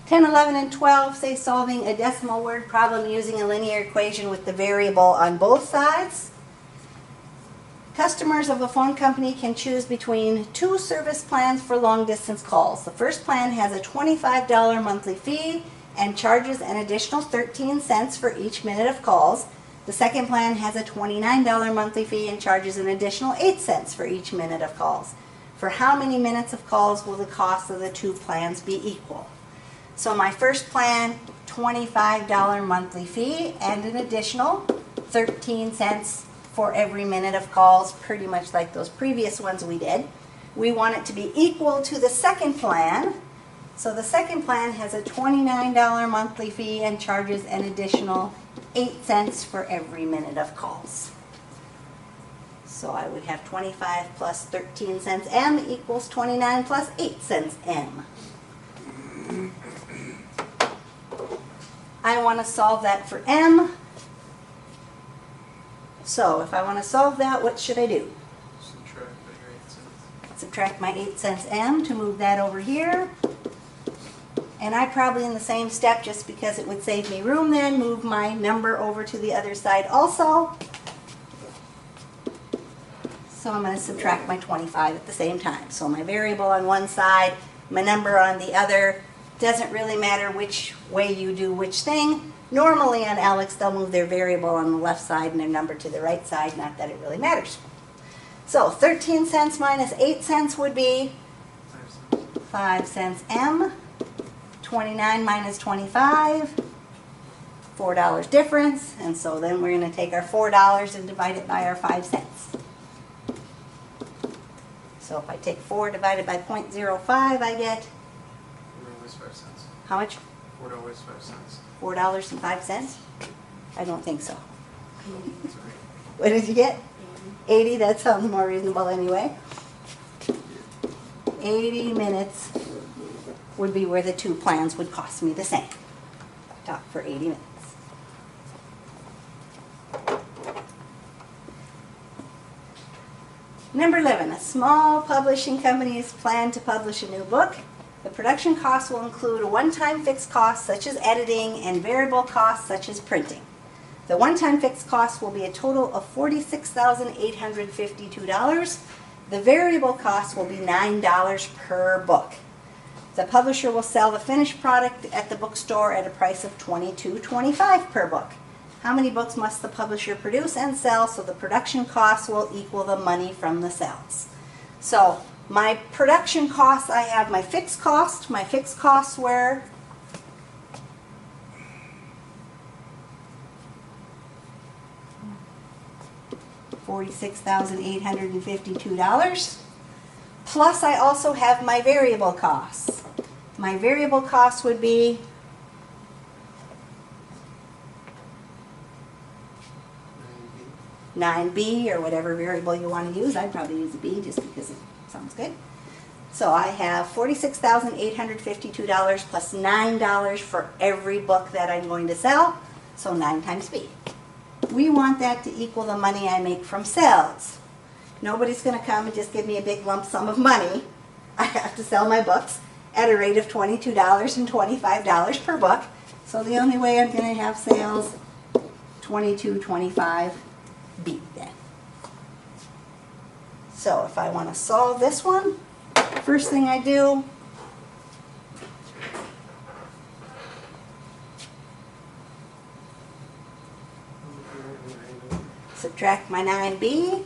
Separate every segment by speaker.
Speaker 1: 10, 11, and 12 say solving a decimal word problem using a linear equation with the variable on both sides. Customers of a phone company can choose between two service plans for long-distance calls. The first plan has a $25 monthly fee and charges an additional 13 cents for each minute of calls. The second plan has a $29 monthly fee and charges an additional 8 cents for each minute of calls. For how many minutes of calls will the cost of the two plans be equal? So my first plan, $25 monthly fee and an additional 13 cents for every minute of calls, pretty much like those previous ones we did. We want it to be equal to the second plan. So the second plan has a $29 monthly fee and charges an additional 8 cents for every minute of calls. So I would have 25 plus 13 cents M equals 29 plus 8 cents M. I want to solve that for M. So if I want to solve that, what should I do? Subtract my 8 cents M to move that over here. And I probably in the same step, just because it would save me room then, move my number over to the other side also. So I'm going to subtract my 25 at the same time. So my variable on one side, my number on the other. Doesn't really matter which way you do which thing. Normally on Alex, they'll move their variable on the left side and their number to the right side, not that it really matters. So 13 cents minus 8 cents would be 5 cents M. 29 minus 25, $4 difference. And so then we're going to take our $4 and divide it by our 5 cents. So if I take 4 divided by 0.05, I get how much? $4.05. $4.05? I don't think so. What did you get? 80. That sounds more reasonable anyway. 80 minutes would be where the two plans would cost me the same. Talk for 80 minutes. Number 11, a small publishing company is planned to publish a new book. The production costs will include a one-time fixed cost such as editing and variable costs such as printing. The one-time fixed cost will be a total of $46,852. The variable cost will be $9 per book. The publisher will sell the finished product at the bookstore at a price of $22.25 per book. How many books must the publisher produce and sell so the production costs will equal the money from the sales? So my production costs, I have my fixed cost. My fixed costs were $46,852. Plus I also have my variable costs. My variable costs would be $9B or whatever variable you want to use. I'd probably use a B just because it sounds good. So I have $46,852 plus $9 for every book that I'm going to sell. So 9 times B. We want that to equal the money I make from sales. Nobody's going to come and just give me a big lump sum of money. I have to sell my books at a rate of $22.25 per book. So the only way I'm going to have sales, $22.25 B then. So if I want to solve this one, first thing I do, subtract my 9B.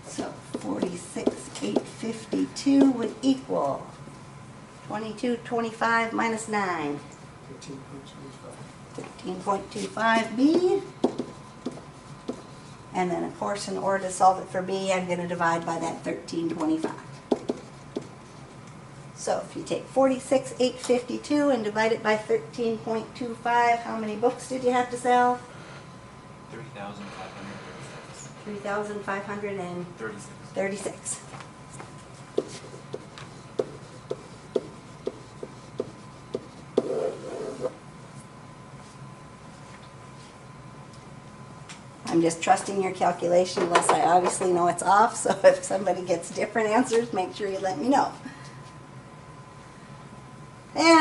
Speaker 1: So 46,852 would equal 22.25 minus 9. 13.25B. And then of course in order to solve it for B, I'm going to divide by that 13.25. So if you take 46,852 and divide it by 13.25, how many books did you have to sell? 3,536. I'm just trusting your calculation unless I obviously know it's off, so if somebody gets different answers, make sure you let me know.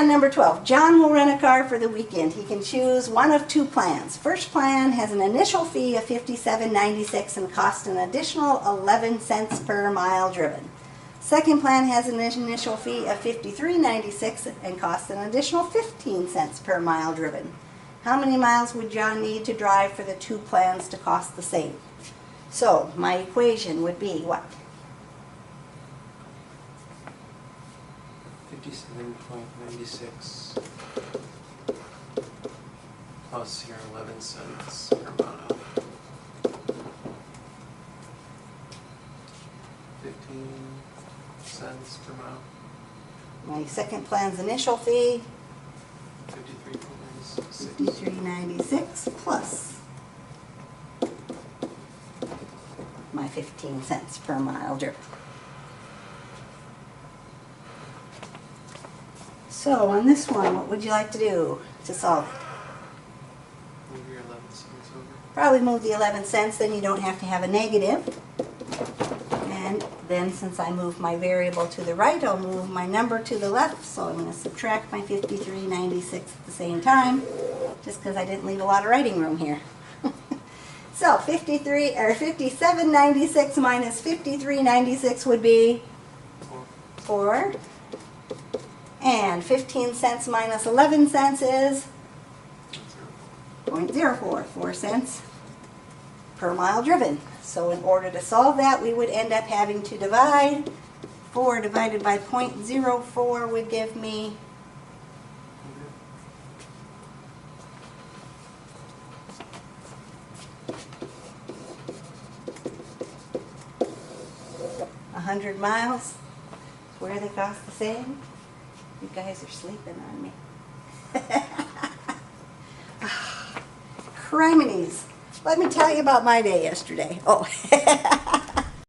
Speaker 1: Plan number 12. John will rent a car for the weekend. He can choose one of two plans. First plan has an initial fee of $57.96 and costs an additional 11 cents per mile driven. Second plan has an initial fee of $53.96 and costs an additional 15 cents per mile driven. How many miles would John need to drive for the two plans to cost the same? So my equation would be what?
Speaker 2: 57.96 plus your 11 cents per mile. 15 cents per mile.
Speaker 1: My second plan's initial fee,
Speaker 2: 53.96.
Speaker 1: $53.96 plus my 15 cents per mile driven. So on this one, what would you like to do to solve it?
Speaker 2: Move your 11 cents over.
Speaker 1: Probably move the 11 cents, then you don't have to have a negative. And then since I moved my variable to the right, I'll move my number to the left. So I'm going to subtract my 53.96 at the same time, just because I didn't leave a lot of writing room here. So 57.96 minus 53.96 would be 4. And 15 cents minus 11 cents is 0.04, 4 cents per mile driven. So in order to solve that, we would end up having to divide. 4 divided by 0.04 would give me 100 miles. Where they cost the same. You guys are sleeping on me. Criminies. Let me tell you about my day yesterday. Oh,